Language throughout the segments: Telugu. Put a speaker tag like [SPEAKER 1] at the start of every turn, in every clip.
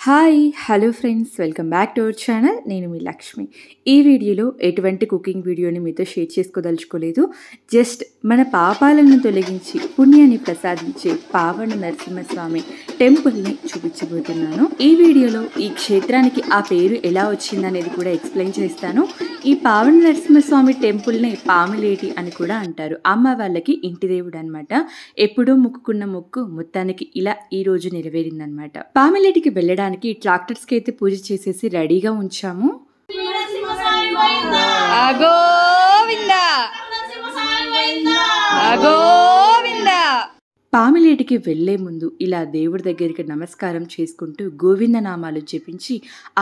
[SPEAKER 1] Hi hello friends, welcome back to our channel. నేను మీ లక్ష్మి. ఈ వీడియోలో ఎటువంటి కుకింగ్ వీడియోని మీతో షేర్ చేసుకోదలుచుకోలేదు. జస్ట్ మన పాపాలను తొలగించి పుణ్యాన్ని ప్రసాదించే పావన నరసింహస్వామి టెంపుల్ని చూపించబోతున్నాను. ఈ వీడియోలో ఈ క్షేత్రానికి ఆ పేరు ఎలా వచ్చిందనేది కూడా ఎక్స్ప్లెయిన్ చేస్తాను. ఈ పావన నరసింహస్వామి టెంపుల్ని పాములేటి అని కూడా అంటారు. అమ్మ వాళ్ళకి ఇంటి దేవుడు అనమాట. ఎప్పుడూ మొక్కుకున్న మొక్కు మొత్తానికి ఇలా ఈ రోజు నెరవేరిందనమాట. పాములేటికి వెళ్ళడానికి ట్రాక్టర్స్ కి అయితే పూజ చేసేసి రెడీగా ఉంచాము. పాములేటికి వెళ్లే ముందు ఇలా దేవుడి దగ్గరికి నమస్కారం చేసుకుంటూ గోవింద నామాలు జపించి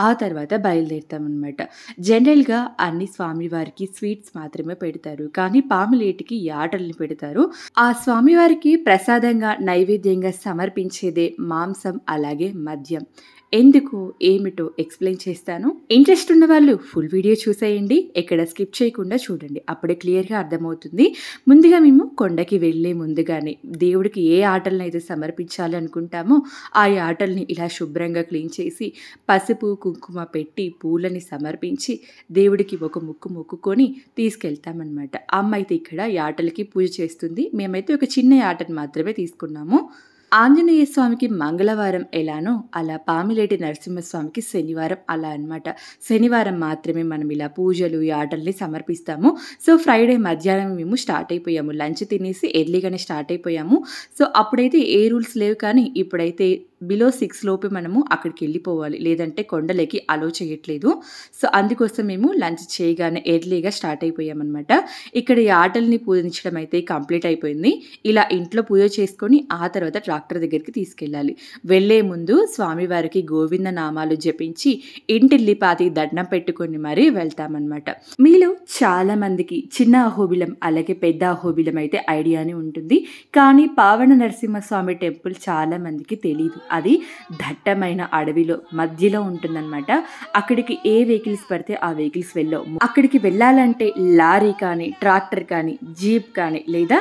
[SPEAKER 1] ఆ తర్వాత బయలుదేరుతామన్నమాట. జనరల్గా అన్ని స్వామివారికి స్వీట్స్ మాత్రమే పెడతారు, కానీ పాములేటికి యాటల్ని పెడతారు. ఆ స్వామివారికి ప్రసాదంగా నైవేద్యంగా సమర్పించేదే మాంసం, అలాగే మద్యం. ఎందుకు ఏమిటో ఎక్స్ప్లెయిన్ చేస్తాను. ఇంట్రెస్ట్ ఉన్న వాళ్ళు ఫుల్ వీడియో చూసేయండి, ఎక్కడ స్కిప్ చేయకుండా చూడండి, అప్పుడే క్లియర్గా అర్థమవుతుంది. ముందుగా మేము కొండకి వెళ్ళే ముందుగానే దేవుడికి ఏ ఆటలను అయితే సమర్పించాలి అనుకుంటామో ఆ ఆటల్ని ఇలా శుభ్రంగా క్లీన్ చేసి పసుపు కుంకుమ పెట్టి పూలని సమర్పించి దేవుడికి ఒక ముక్కు మొక్కుకొని తీసుకెళ్తామన్నమాట. అమ్మ అయితే ఇక్కడ ఆటలకి పూజ చేస్తుంది. మేమైతే ఒక చిన్న ఆటను మాత్రమే తీసుకున్నాము. ఆంజనేయ స్వామికి మంగళవారం ఎలానో అలా పాములేటి నరసింహస్వామికి శనివారం అలా అనమాట. శనివారం మాత్రమే మనం ఇలా పూజలు ఈ ఆటల్ని సమర్పిస్తాము. సో ఫ్రైడే మధ్యాహ్నం మేము స్టార్ట్ అయిపోయాము, లంచ్ తినేసి ఎర్లీగానే స్టార్ట్ అయిపోయాము. సో అప్పుడైతే ఏ రూల్స్ లేవు, కానీ ఇప్పుడైతే బిలో 6 లోపే మనము అక్కడికి వెళ్ళిపోవాలి, లేదంటే కొండలకి అలో చేయట్లేదు. సో అందుకోసం మేము లంచ్ చేయగానే ఎర్లీగా స్టార్ట్ అయిపోయామన్నమాట. ఇక్కడ ఈ ఆటల్ని పూజించడం అయితే కంప్లీట్ అయిపోయింది. ఇలా ఇంట్లో పూజ చేసుకొని ఆ తర్వాత ట్రాక్టర్ దగ్గరికి తీసుకెళ్ళాలి. వెళ్లే ముందు స్వామివారికి గోవింద నామాలు జపించి ఇంటిల్లిపాతి దండం పెట్టుకొని మరీ వెళ్తామన్నమాట. మీలో చాలా మందికి చిన్న అహోబిలం అలాగే పెద్ద అహోబిలం అయితే ఐడియానే ఉంటుంది, కానీ పావన నరసింహస్వామి టెంపుల్ చాలా మందికి తెలియదు. అది దట్టమైన అడవిలో మధ్యలో ఉంటుందన్నమాట. అక్కడికి ఏ వెహికల్స్ పడితే ఆ వెహికల్స్ వెళ్ళవు. అక్కడికి వెళ్ళాలంటే లారీ కానీ, ట్రాక్టర్ కానీ, జీప్ కానీ, లేదా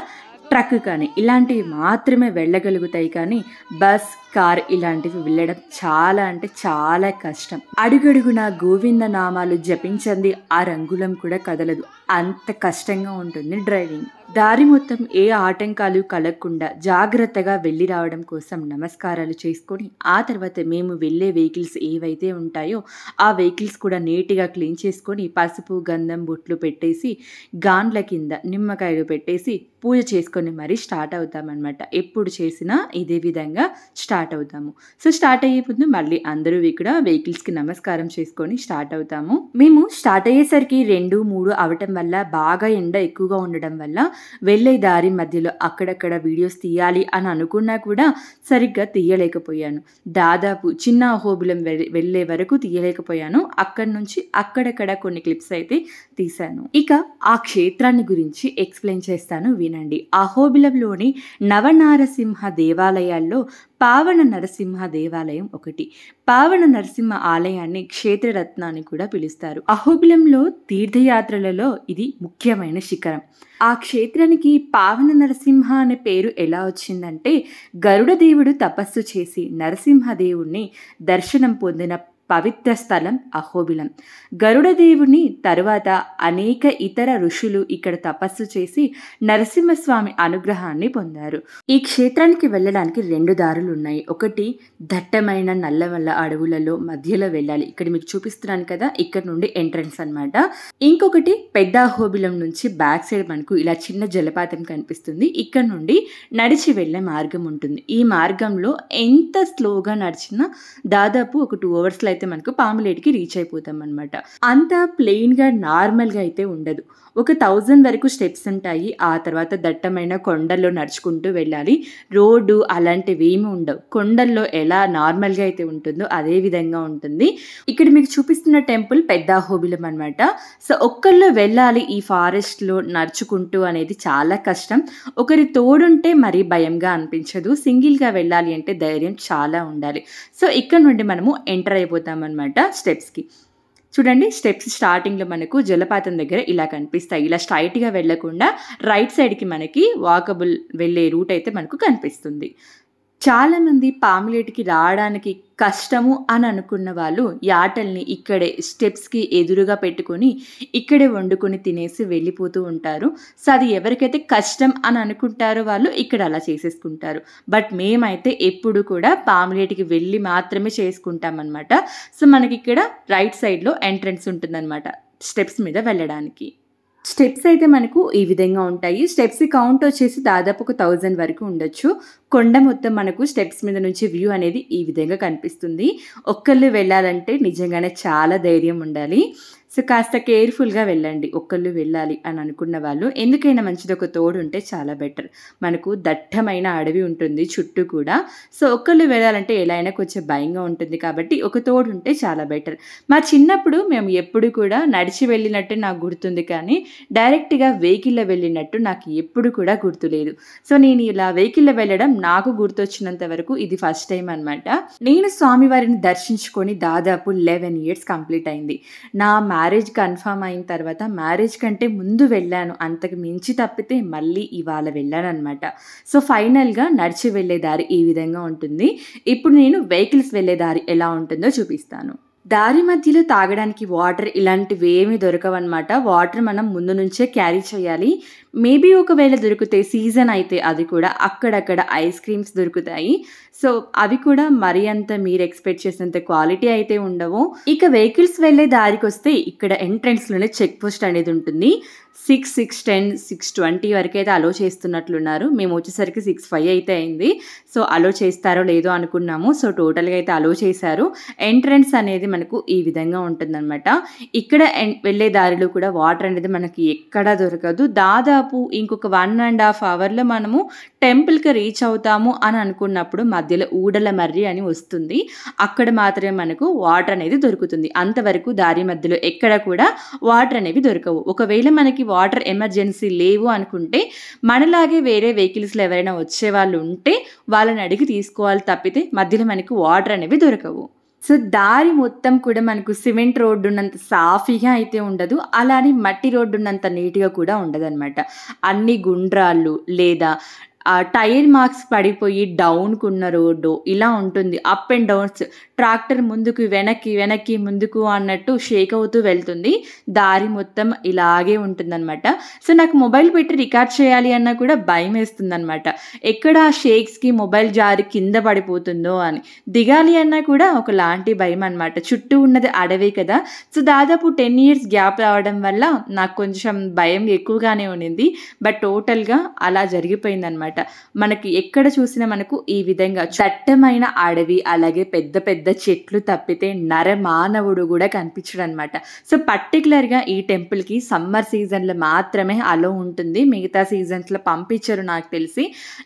[SPEAKER 1] ట్రక్ కానీ ఇలాంటివి మాత్రమే వెళ్ళగలుగుతాయి, కానీ బస్, కార్ ఇలాంటివి వెళ్ళడం చాలా అంటే చాలా కష్టం. అడుగడుగున గోవింద నామాలు జపించండి ఆ రంగులం కూడా కదలదు, అంత కష్టంగా ఉంటుంది డ్రైవింగ్. దారి మొత్తం ఏ ఆటంకాలు కలగకుండా జాగ్రత్తగా వెళ్ళి రావడం కోసం నమస్కారాలు చేసుకొని ఆ తర్వాత మేము వెళ్ళే వెహికల్స్ ఏవైతే ఉంటాయో ఆ వెహికల్స్ కూడా నీట్గా క్లీన్ చేసుకొని పసుపు గంధం బొట్లు పెట్టేసి గాన్ల కింద నిమ్మకాయలు పెట్టేసి పూజ చేసుకొని మరీ స్టార్ట్ అవుతామన్నమాట. ఎప్పుడు చేసినా ఇదే విధంగా స్టార్ట్ అవుతాము. సో స్టార్ట్ అయ్యే ముందు మళ్ళీ అందరూ ఇక్కడ వెహికల్స్కి నమస్కారం చేసుకొని స్టార్ట్ అవుతాము. మేము స్టార్ట్ అయ్యేసరికి 2-3 అవటం వల్ల బాగా ఎండ ఎక్కువగా ఉండడం వల్ల వెళ్ళే దారి మధ్యలో అక్కడక్కడ వీడియోస్ తీయాలి అని అనుకున్నా కూడా సరిగ్గా తీయలేకపోయాను. దాదాపు చిన్న అహోబిలం వెళ్ళే వరకు తీయలేకపోయాను. అక్కడి నుంచి అక్కడక్కడ కొన్ని క్లిప్స్ అయితే తీశాను. ఇక ఆ క్షేత్రాన్ని గురించి ఎక్స్ప్లెయిన్ చేస్తాను, వినండి. అహోబిలంలోని నవనారసింహ దేవాలయాల్లో పావన నరసింహ దేవాలయం ఒకటి. పావన నరసింహ ఆలయాన్ని క్షేత్రరత్న అని కూడా పిలుస్తారు. అహోబిలంలో తీర్థయాత్రలలో ఇది ముఖ్యమైన శిఖరం. ఆ క్షేత్రానికి పావన నరసింహ అనే పేరు ఎలా వచ్చిందంటే, గరుడ దేవుడు తపస్సు చేసి నరసింహదేవుణ్ణి దర్శనం పొందిన పవిత్ర స్థలం అహోబిలం. గరుడదేవుని తరువాత అనేక ఇతర ఋషులు ఇక్కడ తపస్సు చేసి నరసింహస్వామి అనుగ్రహాన్ని పొందారు. ఈ క్షేత్రానికి వెళ్ళడానికి 2 దారులు ఉన్నాయి. ఒకటి దట్టమైన నల్లవల్ల అడవులలో మధ్యలో వెళ్ళాలి, ఇక్కడ మీకు చూపిస్తున్నాను కదా, ఇక్కడ నుండి ఎంట్రన్స్ అన్నమాట. ఇంకొకటి పెద్ద అహోబిలం నుంచి బ్యాక్ సైడ్ మనకు ఇలా చిన్న జలపాతం కనిపిస్తుంది, ఇక్కడ నుండి నడిచి వెళ్ళే మార్గం ఉంటుంది. ఈ మార్గంలో ఎంత స్లోగా నడిచినా దాదాపు ఒక 2 అవర్స్లో అయితే మనకు పాములేటికి రీచ్ అయిపోతాం అనమాట. అంత ప్లెయిన్ గా నార్మల్ గా అయితే ఉండదు. ఒక 1000 వరకు స్టెప్స్ ఉంటాయి. ఆ తర్వాత దట్టమైన కొండల్లో నడుచుకుంటూ వెళ్ళాలి. రోడ్డు అలాంటివి ఏమి ఉండవు. కొండల్లో ఎలా నార్మల్ గా అయితే ఉంటుందో అదే విధంగా ఉంటుంది. ఇక్కడ మీకు చూపిస్తున్న టెంపుల్ పెద్ద అహోబిలం అనమాట. సో ఒక్కళ్ళు వెళ్ళాలి ఈ ఫారెస్ట్ లో నడుచుకుంటూ అనేది చాలా కష్టం. ఒకరి తోడుంటే మరీ భయంగా అనిపించదు, సింగిల్ గా వెళ్ళాలి అంటే ధైర్యం చాలా ఉండాలి. సో ఇక్కడ నుండి మనము ఎంటర్ అయిపోతాం అన్నమాట స్టెప్స్కి. చూడండి, స్టెప్స్ స్టార్టింగ్లో మనకు జలపాతం దగ్గర ఇలా కనిపిస్తాయి. ఇలా స్ట్రైట్గా వెళ్లకుండా రైట్ సైడ్కి మనకి వాకబుల్ వెళ్ళే రూట్ అయితే మనకు కనిపిస్తుంది. చాలామంది పాములేటికి రావడానికి కష్టము అని అనుకున్న వాళ్ళు యాటల్ని ఇక్కడే స్టెప్స్‌కి ఎదురుగా పెట్టుకొని, ఇక్కడే వండుకొని తినేసి వెళ్ళిపోతూ ఉంటారు. సో, అది ఎవరికైతే కష్టం అని అనుకుంటారో వాళ్ళు ఇక్కడ అలా చేసేసుకుంటారు. బట్ మేమైతే ఎప్పుడు కూడా పాములేటికి వెళ్ళి మాత్రమే చేసుకుంటామనమాట. సో, మనకిక్కడ రైట్ సైడ్‌లో ఎంట్రన్స్ ఉంటుందనమాట స్టెప్స్ మీద వెళ్ళడానికి. స్టెప్స్ అయితే మనకు ఈ విధంగా ఉంటాయి. స్టెప్స్ కౌంట్ వచ్చేసి దాదాపు ఒక 1000 వరకు ఉండొచ్చు. కొండ మొత్తం మనకు స్టెప్స్ మీద నుంచి వ్యూ అనేది ఈ విధంగా కనిపిస్తుంది. ఒక్కళ్ళు వెళ్ళాలంటే నిజంగానే చాలా ధైర్యం ఉండాలి. సో, కాస్త కేర్‌ఫుల్‌గా వెళ్ళండి. ఒక్కళ్ళు వెళ్ళాలి అని అనుకున్న వాళ్ళు. ఎందుకైనా మంచిది ఒక తోడు ఉంటే చాలా బెటర్. మనకు దట్టమైన అడవి ఉంటుంది చుట్టూ కూడా. సో, ఒక్కళ్ళు వెళ్ళాలంటే ఎలా అయినా కొంచెం భయంగా ఉంటుంది కాబట్టి ఒక తోడు ఉంటే చాలా బెటర్. మా చిన్నప్పుడు మేము ఎప్పుడు కూడా నడిచి వెళ్ళినట్టే నాకు గుర్తుంది కానీ, డైరెక్ట్‌గా వెహికల్‌లో వెళ్ళినట్టు నాకు ఎప్పుడు కూడా గుర్తులేదు. సో, నేను ఇలా వెహికల్‌లో వెళ్ళడం నాకు గుర్తొచ్చినంత వరకు ఇది ఫస్ట్ టైం అనమాట. నేను స్వామివారిని దర్శించుకొని దాదాపు 11 ఇయర్స్ కంప్లీట్ అయింది. నా మ్యారేజ్ కన్ఫర్మ్ అయిన తర్వాత మ్యారేజ్ కంటే ముందు వెళ్ళాను. అంతకు మించి తప్పితే మళ్ళీ ఇవాళ వెళ్ళాననమాట. సో, ఫైనల్‌గా నడిచి వెళ్ళే దారి ఈ విధంగా ఉంటుంది. ఇప్పుడు నేను వెహికల్స్ వెళ్ళే దారి ఎలా ఉంటుందో చూపిస్తాను. దారి మధ్యలో తాగడానికి వాటర్ ఇలాంటివేమీ దొరకవనమాట. వాటర్ మనం ముందు నుంచే క్యారీ చేయాలి. మేబీ ఒకవేళ దొరికితే సీజన్ అయితే అది కూడా అక్కడక్కడ ఐస్ క్రీమ్స్ దొరుకుతాయి. సో, అవి కూడా మరీ అంత మీరు ఎక్స్‌పెక్ట్ చేసినంత క్వాలిటీ అయితే ఉండవు. ఇక వెహికల్స్ వెళ్ళే దారికొస్తే ఇక్కడ ఎంట్రన్స్‌లోనే చెక్ పోస్ట్ అనేది ఉంటుంది. 6, 6:10, 6:20 వరకైతే అలో చేస్తున్నట్లున్నారు. మేము వచ్చేసరికి 6:05 అయితే అయింది. సో, అలో చేస్తారో లేదో అనుకున్నాము. సో, టోటల్‌గా అయితే అలో చేశారు. ఎంట్రన్స్ అనేది మనకు ఈ విధంగా ఉంటుందనమాట. ఇక్కడ వెళ్ళే దారిలో కూడా వాటర్ అనేది మనకి ఎక్కడా దొరకదు. దాదాపు ఇంకొక 1.5 అవర్‌లో మనము టెంపుల్‌కి రీచ్ అవుతాము అని అనుకున్నప్పుడు మధ్యలో ఊడల మర్రి అని వస్తుంది. అక్కడ మాత్రమే మనకు వాటర్ అనేది దొరుకుతుంది. అంతవరకు దారి మధ్యలో ఎక్కడ కూడా వాటర్ అనేవి దొరకవు. ఒకవేళ మనకి వాటర్ ఎమర్జెన్సీ లేవు అనుకుంటే మనలాగే వేరే వెహికల్స్‌లో ఎవరైనా వచ్చేవాళ్ళు ఉంటే వాళ్ళని అడిగి తీసుకోవాలి తప్పితే మధ్యలో మనకు వాటర్ అనేవి దొరకవు. సో, దారి మొత్తం కూడా మనకు సిమెంట్ రోడ్డు ఉన్నంత సాఫీగా అయితే ఉండదు. అలానే మట్టి రోడ్డు ఉన్నంత నీట్‌గా కూడా ఉండదనమాట. అన్ని గుండ్రాళ్ళు లేదా టైర్ మార్క్స్ పడిపోయి డౌన్‌కున్న రోడ్డు ఇలా ఉంటుంది. అప్ అండ్ డౌన్స్ ట్రాక్టర్ ముందుకు, వెనక్కి, వెనక్కి, ముందుకు అన్నట్టు షేక్ అవుతూ వెళ్తుంది. దారి మొత్తం ఇలాగే ఉంటుందనమాట. సో, నాకు మొబైల్ పెట్టి రికార్డ్ చేయాలి అన్నా కూడా భయమేస్తుందనమాట. ఎక్కడ ఆ షేక్స్‌కి మొబైల్ జారి కింద పడిపోతుందో అని. దిగాలి అన్నా కూడా ఒకలాంటి భయమనమాట. చుట్టూ ఉన్నది అడవే కదా! సో, దాదాపు 10 ఇయర్స్ గ్యాప్ రావడం వల్ల నాకు కొంచెం భయం ఎక్కువగానే ఉండింది. బట్ టోటల్‌గా అలా జరిగిపోయిందనమాట. మనకి ఎక్కడ చూసినా మనకు ఈ విధంగా దట్టమైన అడవి, అలాగే పెద్ద పెద్ద చెట్లు తప్పితే నరమానవుడు కూడా కనిపించడనమాట. సో, పర్టిక్యులర్‌గా ఈ టెంపుల్‌కి సమ్మర్ సీజన్‌లో మాత్రమే అలో ఉంటుంది. మిగతా సీజన్స్‌లో పంపించరు నాకు తెలిసి.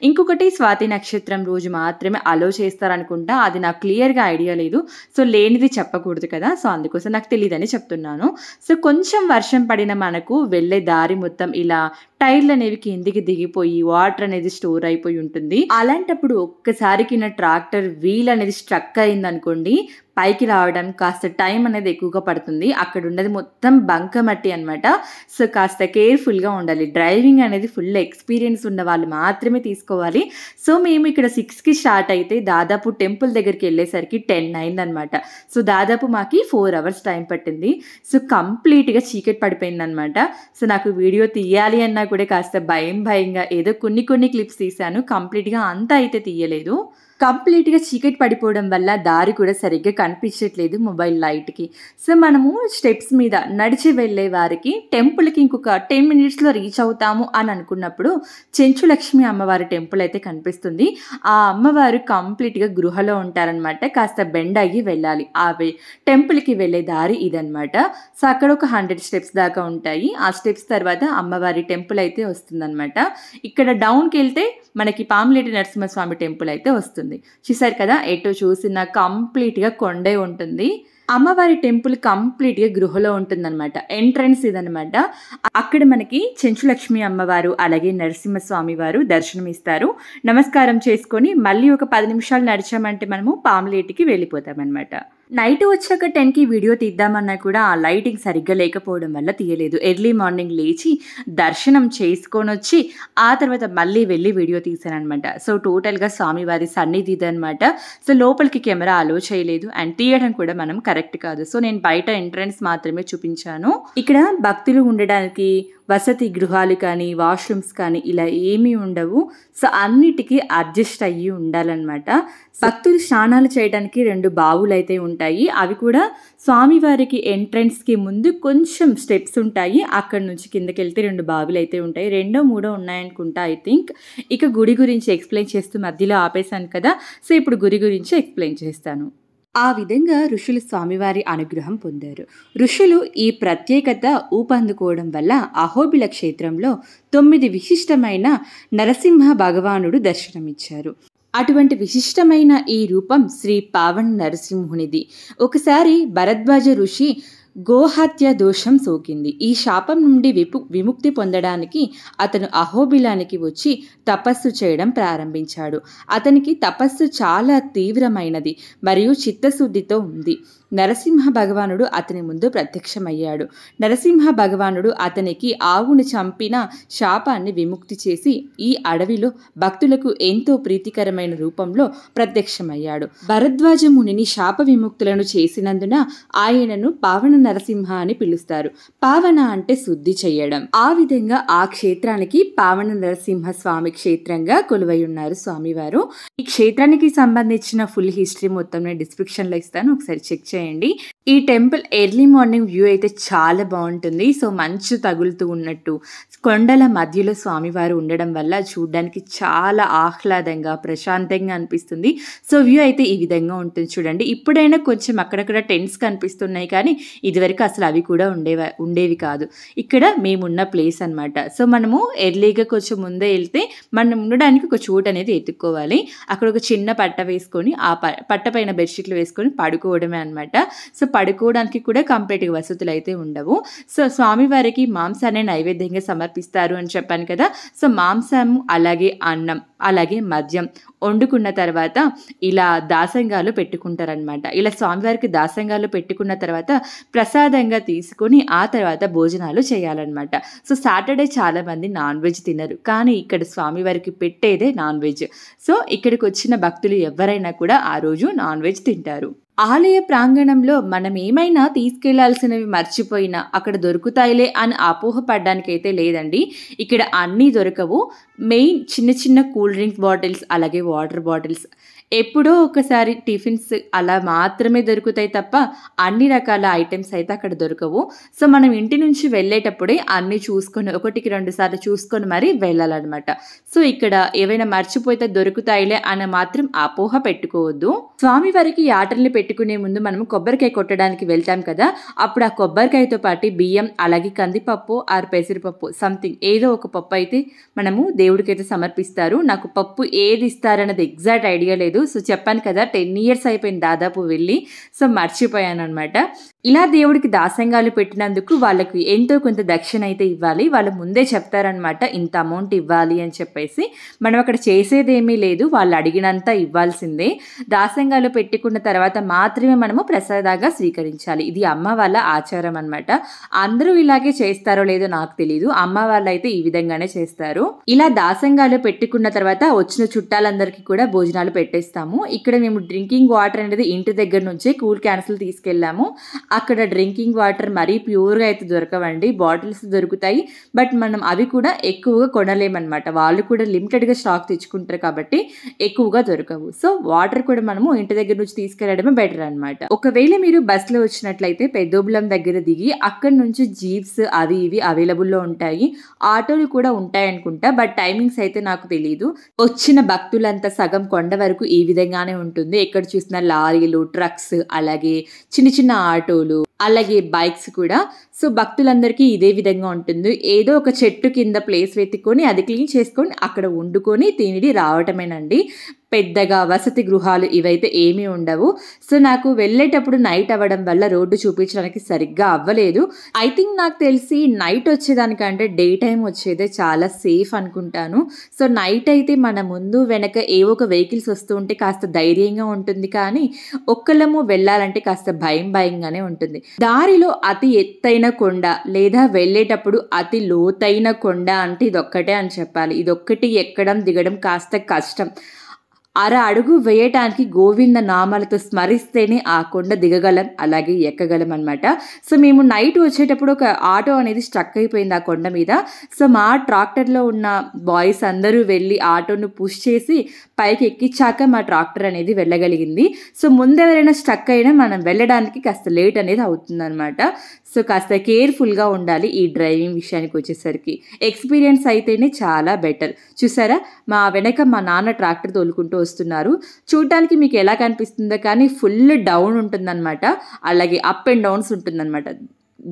[SPEAKER 1] ఇంకొకటి స్వాతి నక్షత్రం రోజు మాత్రమే అలో చేస్తారనుకుంటా. అది నాకు క్లియర్‌గా ఐడియా లేదు. సో, లేనిది చెప్పకూడదు కదా! సో, అందుకోసం నాకు తెలీదని చెప్తున్నాను. సో, కొంచెం వర్షం పడిన మనకు వెళ్ళే దారి మొత్తం ఇలా టైర్‌లనేవి కిందికి దిగిపోయి వాటర్ అనేది స్టోర్ అయిపోయి ఉంటుంది. అలాంటప్పుడు ఒక్కసారికి నా ట్రాక్టర్ వీల్ అనేది స్ట్రక్ అయిందనుకోండి, పైకి రావడం కాస్త టైం అనేది ఎక్కువగా పడుతుంది. అక్కడ ఉన్నది మొత్తం బంకమట్టి అనమాట. సో, కాస్త కేర్‌ఫుల్‌గా ఉండాలి. డ్రైవింగ్ అనేది ఫుల్ ఎక్స్‌పీరియన్స్ ఉన్న వాళ్ళు మాత్రమే తీసుకోవాలి. సో, మేము ఇక్కడ 6కి స్టార్ట్ అయితే దాదాపు టెంపుల్ దగ్గరికి వెళ్ళేసరికి 10 అయిందనమాట. సో, దాదాపు మాకి 4 అవర్స్ టైం పట్టింది. సో, కంప్లీట్‌గా చీకటి పడిపోయిందనమాట. సో, నాకు వీడియో తీయాలి అన్నా కూడా కాస్త భయంగా ఏదో కొన్ని క్లిప్స్ తీశాను. కంప్లీట్‌గా అంతా అయితే తీయలేదు. కంప్లీట్‌గా చీకటి పడిపోవడం వల్ల దారి కూడా సరిగ్గా కనిపించట్లేదు మొబైల్ లైట్‌కి. సో, మనము స్టెప్స్ మీద నడిచి వెళ్ళే వారికి టెంపుల్‌కి ఇంకొక 10 మినిట్స్‌లో రీచ్ అవుతాము అని అనుకున్నప్పుడు చెంచులక్ష్మి అమ్మవారి టెంపుల్ అయితే కనిపిస్తుంది. ఆ అమ్మవారు కంప్లీట్‌గా గృహలో ఉంటారనమాట. కాస్త బెండ్ అయ్యి వెళ్ళాలి. టెంపుల్‌కి వెళ్ళే దారి ఇదనమాట. సో, అక్కడ ఒక 100 స్టెప్స్ దాకా ఉంటాయి. ఆ స్టెప్స్ తర్వాత అమ్మవారి టెంపుల్ అయితే వస్తుందనమాట. ఇక్కడ డౌన్‌కెళ్తే మనకి పాములేటి నరసింహస్వామి టెంపుల్ అయితే వస్తుంది. చూసారు కదా! ఎటు చూసినా కంప్లీట్‌గా కొండే ఉంటుంది. అమ్మవారి టెంపుల్ కంప్లీట్‌గా గృహలో ఉంటుందనమాట. ఎంట్రన్స్ ఇదనమాట. అక్కడ మనకి చెంచులక్ష్మి అమ్మవారు అలాగే నరసింహస్వామి వారు దర్శనమిస్తారు. నమస్కారం చేసుకొని మళ్ళీ ఒక 10 నిమిషాలు నడిచామంటే మనము పాములేటికి వెళ్ళిపోతామనమాట. నైట్ వచ్చాక 10కి వీడియో తీద్దామన్నా కూడా ఆ లైటింగ్ సరిగ్గా లేకపోవడం వల్ల తీయలేదు. ఎర్లీ మార్నింగ్ లేచి దర్శనం చేసుకొనొచ్చి ఆ తర్వాత మళ్ళీ వెళ్ళి వీడియో తీశాననమాట. సో టోటల్‌గా స్వామివారి సన్నిధి ఇదనమాట. సో లోపలికి కెమెరా అలో చేయలేదు అండ్ తీయడం కూడా మనం కరెక్ట్ కాదు. సో నేను బయట ఎంట్రన్స్ మాత్రమే చూపించాను. ఇక్కడ భక్తులు ఉండడానికి వసతి గృహాలు కానీ, వాష్‌రూమ్స్ కానీ ఇలా ఏమీ ఉండవు. సో అన్నిటికీ అడ్జస్ట్ అయ్యి ఉండాలనమాట. భక్తులు స్నానాలు చేయడానికి 2 బావులైతే ఉంటాయి. అవి కూడా స్వామివారికి ఎంట్రన్స్‌కి ముందు కొంచెం స్టెప్స్ ఉంటాయి. అక్కడి నుంచి కిందకెళ్తే 2 బావులైతే ఉంటాయి. రెండో మూడో ఉన్నాయనుకుంటా ఐ థింక్. ఇక గుడి గురించి ఎక్స్‌ప్లెయిన్ చేస్తూ మధ్యలో ఆపేశాను కదా! సో ఇప్పుడు గుడి గురించి ఎక్స్‌ప్లెయిన్ చేస్తాను. ఆ విధంగా ఋషులు స్వామివారి అనుగ్రహం పొందారు. ఋషులు ఈ ప్రత్యేకత ఊపందుకోవడం వల్ల అహోబిల క్షేత్రంలో 9 విశిష్టమైన నరసింహ భగవానుడు దర్శనమిచ్చారు. అటువంటి విశిష్టమైన ఈ రూపం శ్రీ పావన నరసింహునిది. ఒకసారి భరద్వాజ ఋషి గోహత్య దోషం సోకింది. ఈ శాపం నుండి విముక్తి పొందడానికి అతను అహోబిలానికి వచ్చి తపస్సు చేయడం ప్రారంభించాడు. అతనికి తపస్సు చాలా తీవ్రమైనది మరియు చిత్తశుద్ధితో ఉంది. నరసింహ భగవానుడు అతని ముందు ప్రత్యక్షమయ్యాడు. నరసింహ భగవానుడు అతనికి ఆవును చంపిన శాపాన్ని విముక్తి చేసి ఈ అడవిలో భక్తులకు ఎంతో ప్రీతికరమైన రూపంలో ప్రత్యక్షమయ్యాడు. భరద్వాజ మునిని శాప విముక్తులను చేసినందున ఆయనను పావన నరసింహ అని పిలుస్తారు. పావన అంటే శుద్ధి చేయడం. ఆ విధంగా ఆ క్షేత్రానికి పావన నరసింహ స్వామి క్షేత్రంగా కొలువై ఉన్నారు స్వామివారు. ఈ క్షేత్రానికి సంబంధించిన ఫుల్ హిస్టరీ మొత్తం నేను డిస్క్రిప్షన్లో ఇస్తాను, ఒకసారి చెక్ చేయండి. ఈ టెంపుల్ ఎర్లీ మార్నింగ్ వ్యూ అయితే చాలా బాగుంటుంది. సో మంచు తగులుతూ ఉన్నట్టు కొండల మధ్యలో స్వామివారు ఉండడం వల్ల చూడడానికి చాలా ఆహ్లాదంగా ప్రశాంతంగా అనిపిస్తుంది. సో వ్యూ అయితే ఈ విధంగా ఉంటుంది చూడండి. ఇప్పుడైనా కొంచెం అక్కడక్కడ టెంట్స్ కనిపిస్తున్నాయి కానీ ఇదివరకు అసలు అవి కూడా ఉండేవి కాదు. ఇక్కడ మేమున్న ప్లేస్ అనమాట. సో మనము ఎర్లీగా కొంచెం ముందే వెళ్తే మనం ఉండడానికి ఒక చోటు అనేది ఎత్తుక్కోవాలి. అక్కడ ఒక చిన్న పట్ట వేసుకొని ఆ పట్ట పైన బెడ్షీట్లు వేసుకొని పడుకోవడమే అనమాట. సో పడుకోవడానికి కూడా కంప్లీట్గా వసతులు అయితే ఉండవు. సో స్వామివారికి మాంసాన్ని నైవేద్యంగా సమర్పిస్తారు అని చెప్పాను కదా. సో మాంసం అలాగే అన్నం అలాగే మద్యం వండుకున్న తర్వాత ఇలా దాసంగాలు పెట్టుకుంటారనమాట. ఇలా స్వామివారికి దాసంగాలు పెట్టుకున్న తర్వాత ప్రసాదంగా తీసుకొని ఆ తర్వాత భోజనాలు చేయాలన్నమాట. సో సాటర్డే చాలా మంది నాన్ వెజ్ తినరు, కానీ ఇక్కడ స్వామివారికి పెట్టేదే నాన్ వెజ్. సో ఇక్కడికి వచ్చిన భక్తులు ఎవరైనా కూడా ఆ రోజు నాన్ వెజ్ తింటారు. ఆలయ ప్రాంగణంలో మనం ఏమైనా తీసుకెళ్లాల్సినవి మర్చిపోయినా అక్కడ దొరుకుతాయిలే అని అపోహపడడానికైతే లేదండి. ఇక్కడ అన్నీ దొరకవు. మెయిన్ చిన్న చిన్న కూల్ డ్రింక్ బాటిల్స్ అలాగే వాటర్ బాటిల్స్ ఎప్పుడో ఒకసారి టిఫిన్స్ అలా మాత్రమే దొరుకుతాయి తప్ప అన్ని రకాల ఐటమ్స్ అయితే అక్కడ దొరకవు. సో మనం ఇంటి నుంచి వెళ్ళేటప్పుడే అన్నీ చూసుకొని 1-2 సార్లు చూసుకొని మరీ వెళ్ళాలన్నమాట. సో ఇక్కడ ఏవైనా మర్చిపోతే దొరుకుతాయిలే అని మాత్రం అపోహ పెట్టుకోవద్దు. స్వామివారికి యాటల్ని పెట్టుకునే ముందు మనం కొబ్బరికాయ కొట్టడానికి వెళ్తాం కదా, అప్పుడు ఆ కొబ్బరికాయతో పాటు బియ్యం అలాగే కందిపప్పు ఆర్ పెసరపప్పు సంథింగ్ ఏదో ఒక పప్పు అయితే మనము దేవుడికైతే సమర్పిస్తారు. నాకు పప్పు ఏది ఇస్తారన్నది ఎగ్జాక్ట్ ఐడియా లేదు. సో చెప్పాను కదా 10 years అయిపోయింది దాదాపు వెళ్ళి. సో మర్చిపోయాను అనమాట. ఇలా దేవుడికి దాసంగాలు పెట్టినందుకు వాళ్ళకి ఎంతో కొంత దక్షిణ అయితే ఇవ్వాలి. వాళ్ళు ముందే చెప్తారనమాట ఇంత అమౌంట్ ఇవ్వాలి అని చెప్పేసి. మనం అక్కడ చేసేదేమీ లేదు, వాళ్ళు అడిగినంత ఇవ్వాల్సిందే. దాసంగాలు పెట్టుకున్న తర్వాత మాత్రమే మనము ప్రసాదంగా స్వీకరించాలి. ఇది అమ్మ వాళ్ళ ఆచారం అనమాట. అందరూ ఇలాగే చేస్తారో లేదో నాకు తెలీదు, అమ్మ వాళ్ళు అయితే ఈ విధంగానే చేస్తారు. ఇలా దాసంగాలు పెట్టుకున్న తర్వాత వచ్చిన చుట్టాలందరికీ కూడా భోజనాలు పెట్టేస్తాము. ఇక్కడ మేము డ్రింకింగ్ వాటర్ అనేది ఇంటి దగ్గర నుంచే కూల్ క్యాన్స్లు తీసుకెళ్ళాము. అక్కడ డ్రింకింగ్ వాటర్ మరీ ప్యూర్గా అయితే దొరకవండి, బాటిల్స్ దొరుకుతాయి. బట్ మనం అవి కూడా ఎక్కువగా కొనలేమన్నమాట. వాళ్ళు కూడా లిమిటెడ్గా స్టాక్ తెచ్చుకుంటారు కాబట్టి ఎక్కువగా దొరకవు. సో వాటర్ కూడా మనము ఇంటి దగ్గర నుంచి తీసుకెళ్లడమే బెటర్ అనమాట. ఒకవేళ మీరు బస్లో వచ్చినట్లయితే పెద్దోబులం దగ్గర దిగి అక్కడి నుంచి జీప్స్ అవి ఇవి అవైలబుల్లో ఉంటాయి. ఆటోలు కూడా ఉంటాయి అనుకుంటా, బట్ టైమింగ్స్ అయితే నాకు తెలియదు. వచ్చిన భక్తులంతా సగం కొండ వరకు ఈ విధంగానే ఉంటుంది. ఎక్కడ చూసినా లారీలు, ట్రక్స్ అలాగే చిన్న చిన్న ఆటోలు అలాగే బైక్స్ కూడా. సో భక్తులందరికీ ఇదే విధంగా ఉంటుంది. ఏదో ఒక చెట్టు కింద ప్లేస్ వెతుక్కొని అది క్లీన్ చేసుకొని అక్కడ వండుకొని తిని రావటమేనండి. పెద్దగా వసతి గృహాలు ఇవైతే ఏమీ ఉండవు. సో నాకు వెళ్ళేటప్పుడు నైట్ అవ్వడం వల్ల రోడ్డు చూపించడానికి సరిగ్గా అవ్వలేదు. ఐ థింక్ నాకు తెలిసి నైట్ వచ్చేదానికంటే డే టైమ్ వచ్చేదే చాలా సేఫ్ అనుకుంటాను. సో నైట్ అయితే మన ముందు వెనక ఏవో ఒక వెహికల్స్ వస్తూ ఉంటే కాస్త ధైర్యంగా ఉంటుంది, కానీ ఒక్కళ్ళము వెళ్ళాలంటే కాస్త భయంగానే ఉంటుంది. దారిలో అతి ఎత్తైన కొండ లేదా వెళ్ళేటప్పుడు అతి లోతైన కొండ అంటే ఇదొక్కటే అని చెప్పాలి. ఇదొక్కటి ఎక్కడం దిగడం కాస్త కష్టం. అడుగు వేయటానికి గోవింద నామాలతో స్మరిస్తేనే ఆ కొండ దిగగలం, అలాగే ఎక్కగలం అనమాట. సో మేము నైట్ వచ్చేటప్పుడు ఒక ఆటో అనేది స్ట్రక్ అయిపోయింది ఆ కొండ మీద. సో మా ట్రాక్టర్లో ఉన్న బాయ్స్ అందరూ వెళ్ళి ఆటోను పుష్ చేసి పైకి ఎక్కించాక మా ట్రాక్టర్ అనేది వెళ్ళగలిగింది. సో ముందెవరైనా స్ట్రక్ అయినా మనం వెళ్ళడానికి కాస్త లేట్ అనేది అవుతుందన్నమాట. సో కాస్త కేర్ఫుల్గా ఉండాలి ఈ డ్రైవింగ్ విషయానికి వచ్చేసరికి. ఎక్స్పీరియన్స్ అయితేనే చాలా బెటర్. చూసారా, మా వెనక మా నాన్న ట్రాక్టర్ తోలుకుంటూ వస్తున్నారు. చూడటానికి మీకు ఎలా కనిపిస్తుందో కానీ ఫుల్ డౌన్ ఉంటుందన్నమాట, అలాగే అప్ అండ్ డౌన్స్ ఉంటుందన్నమాట.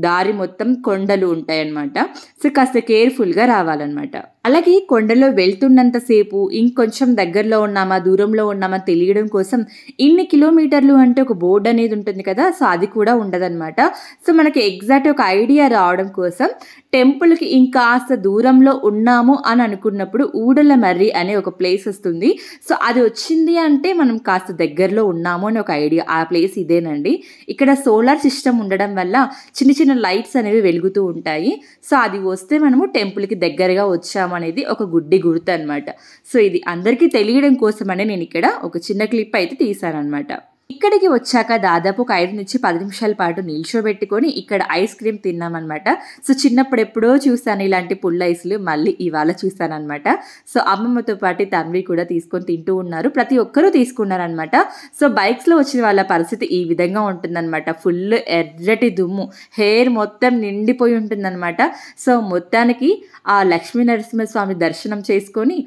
[SPEAKER 1] దారి మొత్తం కొండలు ఉంటాయన్నమాట. సో కాస్త కేర్ఫుల్గా రావాలన్నమాట. అలాగే కొండలో వెళ్తున్నంతసేపు ఇంకొంచెం దగ్గరలో ఉన్నామా దూరంలో ఉన్నామా తెలియడం కోసం ఇన్ని కిలోమీటర్లు అంటే ఒక బోర్డు అనేది ఉంటుంది కదా, సో అది కూడా ఉండదన్నమాట. సో మనకి ఎగ్జాక్ట్ ఒక ఐడియా రావడం కోసం టెంపుల్కి ఇంకాస్త దూరంలో ఉన్నాము అని అనుకున్నప్పుడు ఊడలమర్రి అనే ఒక ప్లేస్ వస్తుంది. సో అది వచ్చింది అంటే మనం కాస్త దగ్గరలో ఉన్నాము అని ఒక ఐడియా. ఆ ప్లేస్ ఇదేనండి. ఇక్కడ సోలార్ సిస్టమ్ ఉండడం వల్ల చిన్న చిన్న లైట్స్ అనేవి వెలుగుతూ ఉంటాయి. సో అది వస్తే మనము టెంపుల్కి దగ్గరగా వచ్చాము అనేది ఒక గుడ్డి గుర్తు అనమాట. సో ఇది అందరికీ తెలియడం కోసమనే నేను ఇక్కడ ఒక చిన్న క్లిప్ అయితే తీసానమాట. ఇక్కడికి వచ్చాక దాదాపు ఒక 5 నుంచి 10 నిమిషాల పాటు నిల్చోబెట్టుకొని ఇక్కడ ఐస్ క్రీమ్ తిన్నామన్నమాట. సో చిన్నప్పుడు ఎప్పుడో చూసాను ఇలాంటి పుల్ల ఐస్లు, మళ్ళీ ఇవాళ చూసాను అనమాట. సో అమ్మమ్మతో పాటు తండ్రి కూడా తీసుకొని తింటూ ఉన్నారు. ప్రతి ఒక్కరూ తీసుకున్నారనమాట. సో బైక్స్లో వచ్చిన వాళ్ళ పరిస్థితి ఈ విధంగా ఉంటుందన్నమాట. ఫుల్ ఎర్రటి దుమ్ము, హెయిర్ మొత్తం నిండిపోయి ఉంటుందన్నమాట. సో మొత్తానికి ఆ లక్ష్మీ నరసింహస్వామి దర్శనం చేసుకొని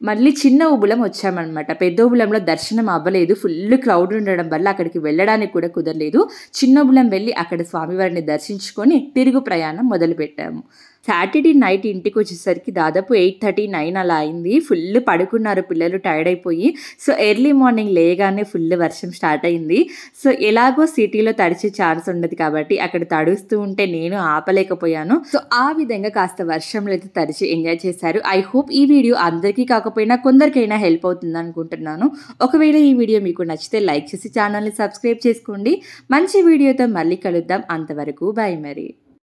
[SPEAKER 1] మళ్ళీ చిన్న ఉబులం వచ్చామన్నమాట. పెద్ద ఉబులంలో దర్శనం అవ్వలేదు, ఫుల్ క్రౌడ్ ఉండడం వల్ల అక్కడికి వెళ్ళడానికి కూడా కుదరలేదు. చిన్న ఉబులం వెళ్ళి అక్కడ స్వామివారిని దర్శించుకొని తిరుగు ప్రయాణం మొదలుపెట్టాము. సాటర్డే నైట్ ఇంటికి వచ్చేసరికి దాదాపు 8:30-9 అలా అయింది. ఫుల్ పడుకున్నారు పిల్లలు టైర్డ్ అయిపోయి. సో ఎర్లీ మార్నింగ్ లేగానే ఫుల్ వర్షం స్టార్ట్ అయింది. సో ఎలాగో సిటీలో తడిచే ఛాన్స్ ఉండదు కాబట్టి అక్కడ తడుస్తూ ఉంటే నేను ఆపలేకపోయాను. సో ఆ విధంగా కాస్త వర్షంలో అయితే తడిచి ఎంజాయ్ చేశారు. ఐ హోప్ ఈ వీడియో అందరికీ కాకపోయినా కొందరికైనా హెల్ప్ అవుతుంది అనుకుంటున్నాను. ఒకవేళ ఈ వీడియో మీకు నచ్చితే లైక్ చేసి ఛానల్ని సబ్స్క్రైబ్ చేసుకోండి. మంచి వీడియోతో మళ్ళీ కలుద్దాం. అంతవరకు బాయ్ మరి.